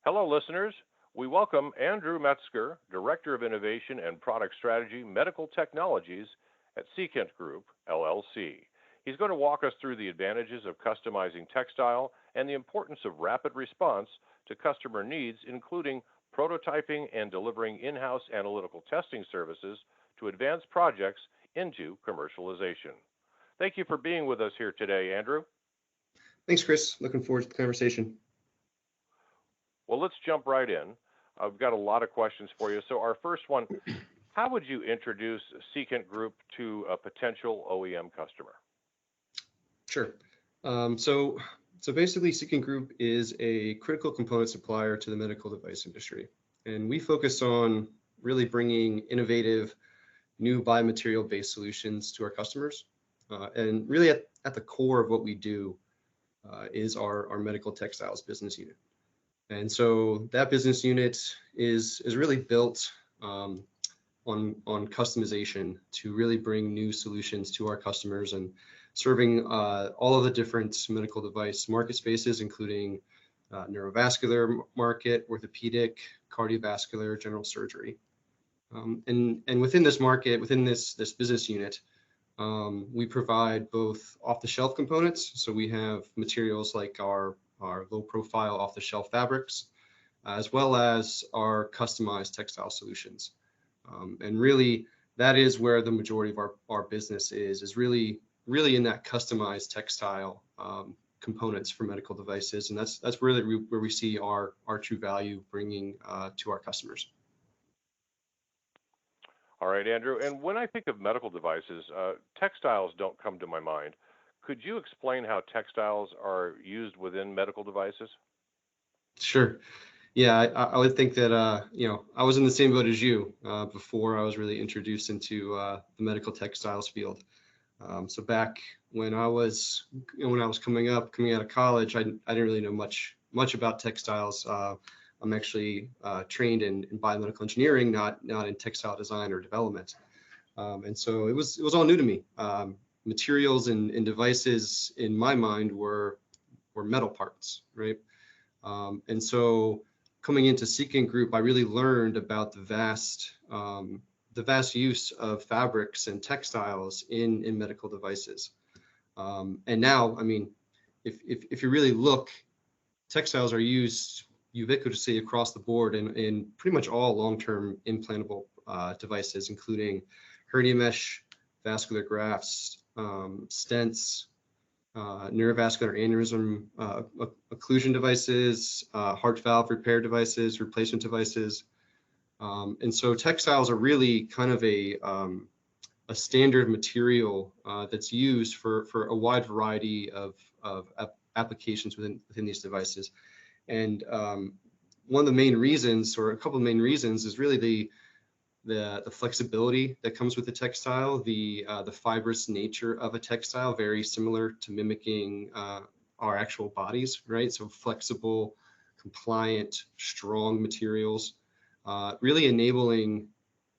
Hello, listeners. We welcome Andrew Metzger, Director of Innovation and Product Strategy, Medical Technologies at Secant Group, LLC. He's going to walk us through the advantages of customizing textile and the importance of rapid response to customer needs, including prototyping and delivering in-house analytical testing services to advance projects into commercialization. Thank you for being with us here today, Andrew. Thanks, Chris. Looking forward to the conversation. Well, let's jump right in. I've got a lot of questions for you. So our first one, how would you introduce Secant Group to a potential OEM customer? Sure. So basically, Secant Group is a critical component supplier to the medical device industry. And we focus on really bringing innovative new biomaterial-based solutions to our customers. And really at the core of what we do is our medical textiles business unit. And so that business unit is really built on customization to really bring new solutions to our customers and serving all of the different medical device market spaces, including neurovascular market, orthopedic, cardiovascular, general surgery. And within this market, within this business unit, we provide both off-the-shelf components. So we have materials like our low-profile off-the-shelf fabrics, as well as our customized textile solutions. And really, that is where the majority of our business is really in that customized textile components for medical devices. And that's really where we see our true value bringing to our customers. All right, Andrew. And when I think of medical devices, textiles don't come to my mind. Could you explain how textiles are used within medical devices? Sure. Yeah, I would think that, I was in the same boat as you before I was really introduced into the medical textiles field. So back when I was coming out of college, I didn't really know much about textiles. I'm actually trained in biomedical engineering, not in textile design or development. And so it was all new to me. Materials and devices in my mind were metal parts, right? And so coming into Secant Group, I really learned about the vast use of fabrics and textiles in medical devices. And now, I mean, if you really look, textiles are used ubiquitously across the board in pretty much all long-term implantable devices, including hernia mesh, vascular grafts, stents, neurovascular aneurysm occlusion devices, heart valve repair devices, replacement devices. And so textiles are really kind of a standard material that's used for a wide variety of applications within these devices. And one of the main reasons, or a couple of main reasons, is really the flexibility that comes with the textile, the fibrous nature of a textile, very similar to mimicking our actual bodies, right? So flexible, compliant, strong materials, really enabling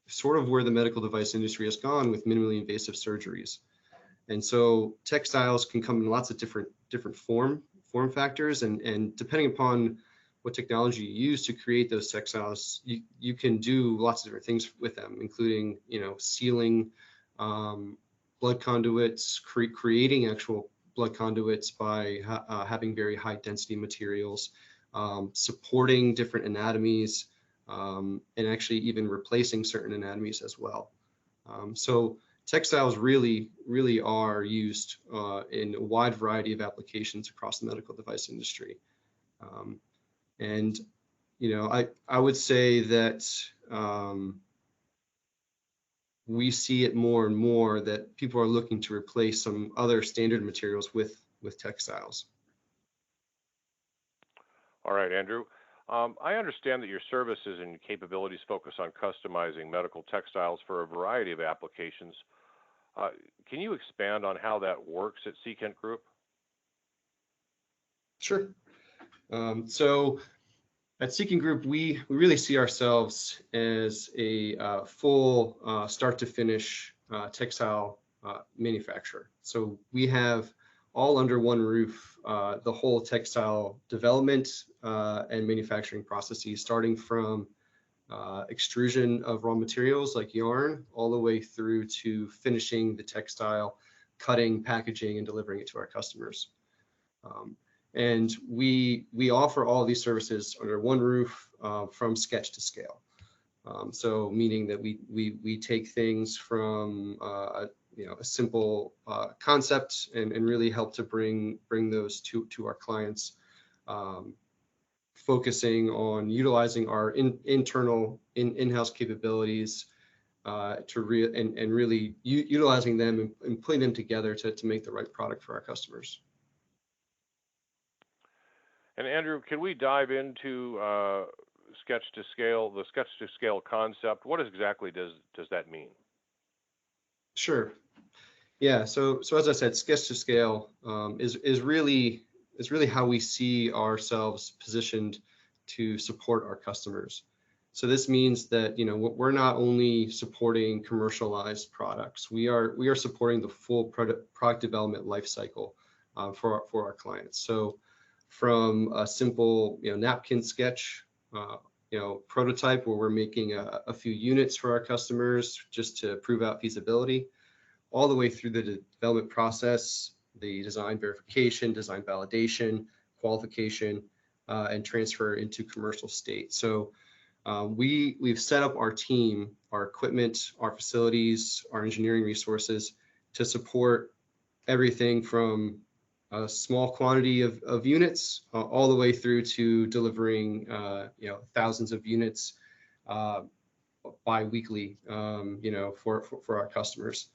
sort of where the medical device industry has gone with minimally invasive surgeries. And so textiles can come in lots of different form factors, and depending upon what technology you use to create those textiles, you can do lots of different things with them, including sealing blood conduits, creating actual blood conduits by having very high density materials, supporting different anatomies, and actually even replacing certain anatomies as well. So textiles really are used in a wide variety of applications across the medical device industry. And I would say that we see it more and more that people are looking to replace some other standard materials with textiles. All right, Andrew. I understand that your services and capabilities focus on customizing medical textiles for a variety of applications. Can you expand on how that works at Secant Group? Sure. So at Secant Group, we really see ourselves as a full start to finish textile manufacturer. So we have all under one roof, the whole textile development and manufacturing processes, starting from extrusion of raw materials like yarn, all the way through to finishing the textile, cutting, packaging, and delivering it to our customers. And we offer all of these services under one roof from sketch to scale. So meaning that we take things from a simple concept and really help to bring those to our clients, focusing on utilizing our internal in-house capabilities and really utilizing them and putting them together to make the right product for our customers. And Andrew, can we dive into sketch to scale, the sketch to scale concept? What exactly does that mean? Sure. Yeah. So as I said, sketch to scale is really how we see ourselves positioned to support our customers. So this means that we're not only supporting commercialized products, we are supporting the full product development life cycle for our clients. So from a simple napkin sketch, prototype where we're making a few units for our customers just to prove out feasibility, all the way through the development process, the design verification, design validation, qualification, and transfer into commercial state. So we've set up our team, our equipment, our facilities, our engineering resources to support everything from a small quantity of units all the way through to delivering thousands of units bi-weekly for our customers.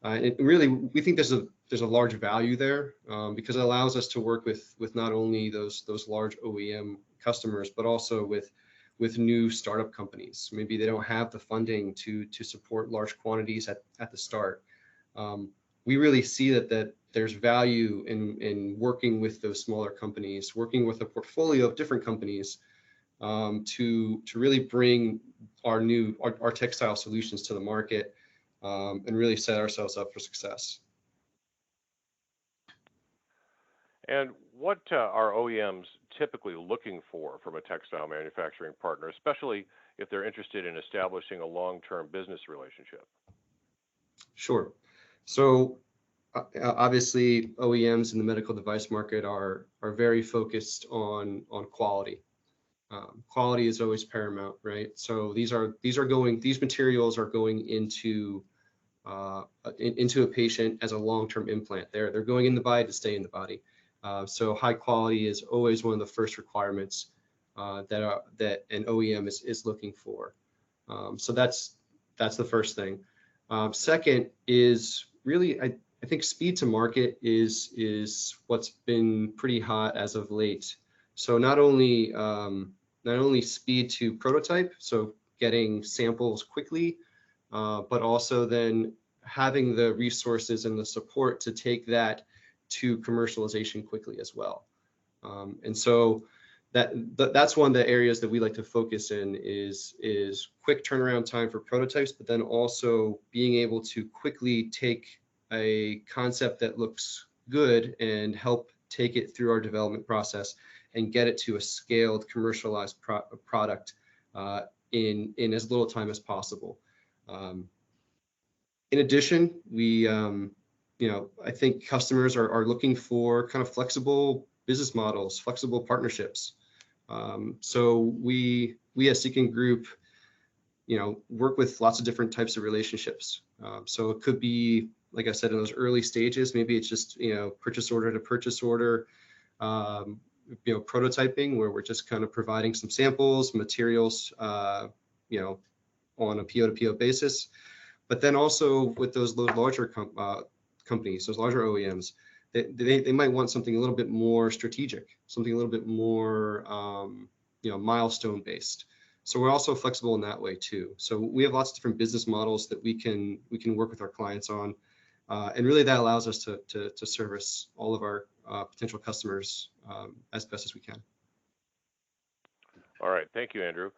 And really, we think there's a large value there because it allows us to work with not only those large OEM customers, but also with new startup companies. Maybe they don't have the funding to support large quantities at the start. We really see that there's value in working with those smaller companies, working with a portfolio of different companies to really bring our textile solutions to the market and really set ourselves up for success. And what are OEMs typically looking for from a textile manufacturing partner, especially if they're interested in establishing a long-term business relationship? Sure. So obviously, OEMs in the medical device market are very focused on quality. Quality is always paramount, right? So these materials are going into a patient as a long-term implant. They're going in the body to stay in the body. So high quality is always one of the first requirements that an OEM is looking for. So that's the first thing. Second is really, I think speed to market is what's been pretty hot as of late. So not only speed to prototype, so getting samples quickly, but also then having the resources and the support to take that to commercialization quickly as well. And so that's one of the areas that we like to focus in is quick turnaround time for prototypes, but then also being able to quickly take a concept that looks good and help take it through our development process and get it to a scaled commercialized product in as little time as possible. In addition, I think customers are looking for kind of flexible business models, flexible partnerships. So we as Secant Group, work with lots of different types of relationships. So it could be, like I said, in those early stages, maybe it's just purchase order to purchase order, prototyping, where we're just kind of providing some samples, materials, on a PO to PO basis. But then also with those larger companies, those larger OEMs, they might want something a little bit more strategic, something a little bit more milestone based. So we're also flexible in that way too. So we have lots of different business models that we can work with our clients on, and really that allows us to service all of our potential customers as best as we can. All right, thank you, Andrew.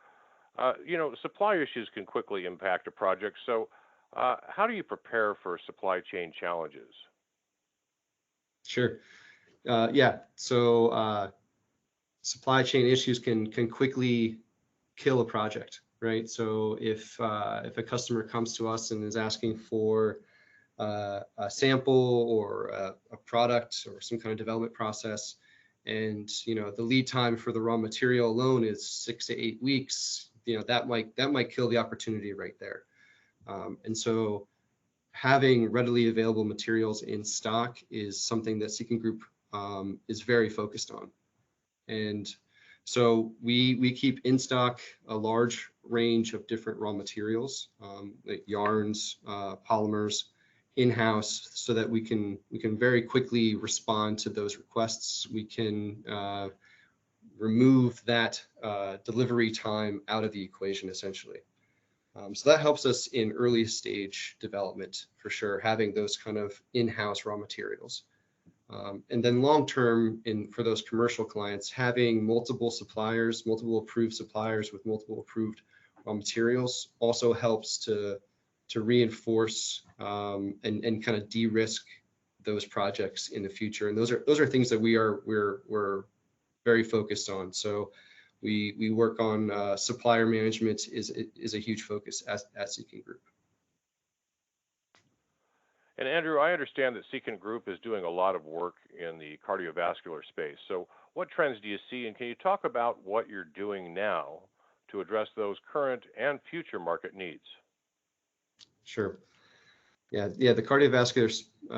Supply issues can quickly impact a project. So how do you prepare for supply chain challenges? Sure. Yeah. So supply chain issues can quickly kill a project, right? So if a customer comes to us and is asking for a sample or a product or some kind of development process, and the lead time for the raw material alone is 6 to 8 weeks, that might kill the opportunity right there. And so having readily available materials in stock is something that Secant Group is very focused on. And so we keep in stock a large range of different raw materials, like yarns, polymers, in-house, so that we can very quickly respond to those requests. We can remove that delivery time out of the equation, essentially. So that helps us in early stage development for sure, having those kind of in-house raw materials. And then long term, for those commercial clients, having multiple suppliers, multiple approved suppliers with multiple approved raw materials also helps to reinforce and kind of de-risk those projects in the future. And those are things that we're very focused on. So we work on supplier management is a huge focus at Secant Group. And Andrew, I understand that Secant Group is doing a lot of work in the cardiovascular space. So what trends do you see, and can you talk about what you're doing now to address those current and future market needs? Sure. Yeah. The cardiovascular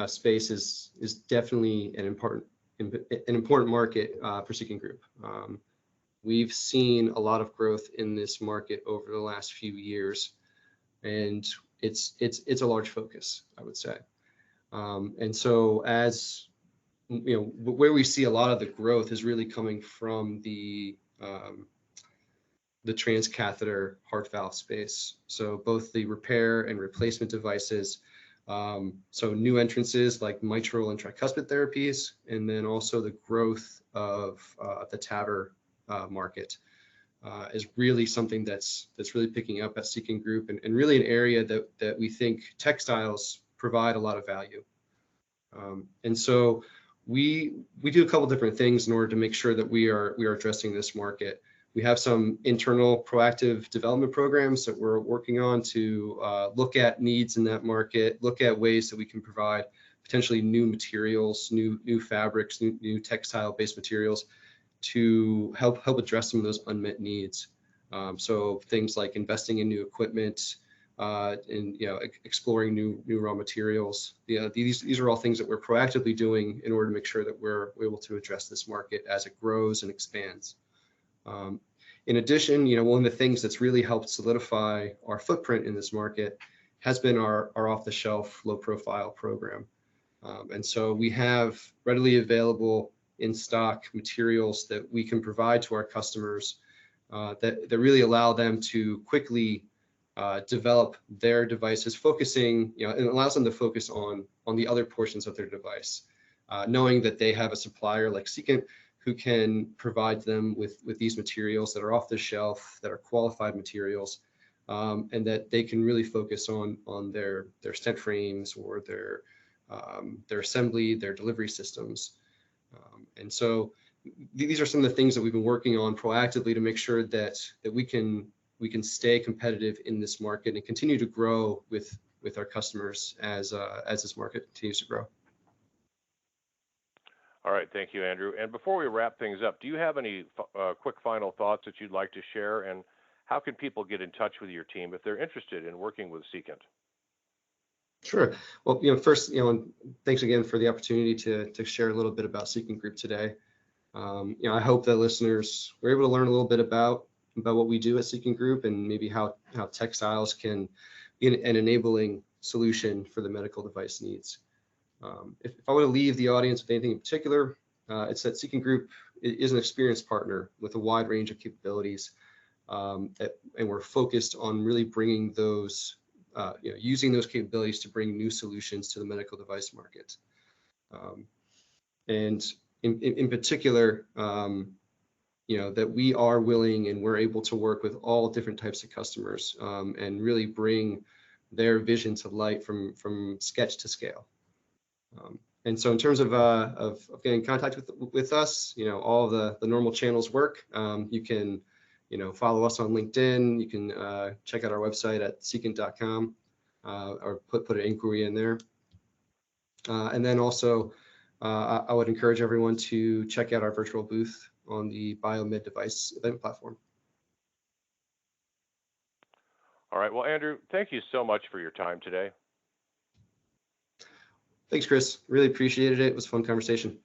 space is definitely an important market for Secant Group. We've seen a lot of growth in this market over the last few years, and it's a large focus, I would say. And so as where we see a lot of the growth is really coming from the transcatheter heart valve space. So both the repair and replacement devices, so new entrances like mitral and tricuspid therapies, and then also the growth of the TAVR market is really something that's really picking up at Secant Group, and really an area that we think textiles provide a lot of value. And so we do a couple different things in order to make sure that we are addressing this market. We have some internal proactive development programs that we're working on to look at needs in that market, look at ways that we can provide potentially new materials, new fabrics, new textile-based materials to help address some of those unmet needs. So things like investing in new equipment, and exploring new raw materials. These are all things that we're proactively doing in order to make sure that we're able to address this market as it grows and expands. In addition, one of the things that's really helped solidify our footprint in this market has been our off-the-shelf low-profile program. And so we have readily available in stock materials that we can provide to our customers that really allow them to quickly develop their devices, focusing, it allows them to focus on the other portions of their device, knowing that they have a supplier like Secant who can provide them with these materials that are off the shelf, that are qualified materials, and that they can really focus on their stent frames or their assembly, their delivery systems. And so these are some of the things that we've been working on proactively to make sure that we can stay competitive in this market and continue to grow with our customers as this market continues to grow. All right, thank you, Andrew. And before we wrap things up, do you have any quick final thoughts that you'd like to share? And how can people get in touch with your team if they're interested in working with Secant? Sure. Well, first, thanks again for the opportunity to share a little bit about Secant Group today. I hope that listeners were able to learn a little bit about what we do at Secant Group, and maybe how textiles can be an enabling solution for the medical device needs. If I were to leave the audience with anything in particular, it's that Secant Group is an experienced partner with a wide range of capabilities, and we're focused on really bringing those, using those capabilities to bring new solutions to the medical device market. And in particular, that we are willing and we're able to work with all different types of customers, and really bring their vision to light from sketch to scale. And so in terms of getting in contact with us, all the normal channels work. You can, follow us on LinkedIn. You can check out our website at secant.com or put an inquiry in there. And then also, I would encourage everyone to check out our virtual booth on the Biomed Device event platform. All right. Well, Andrew, thank you so much for your time today. Thanks, Chris. Really appreciated it. It was a fun conversation.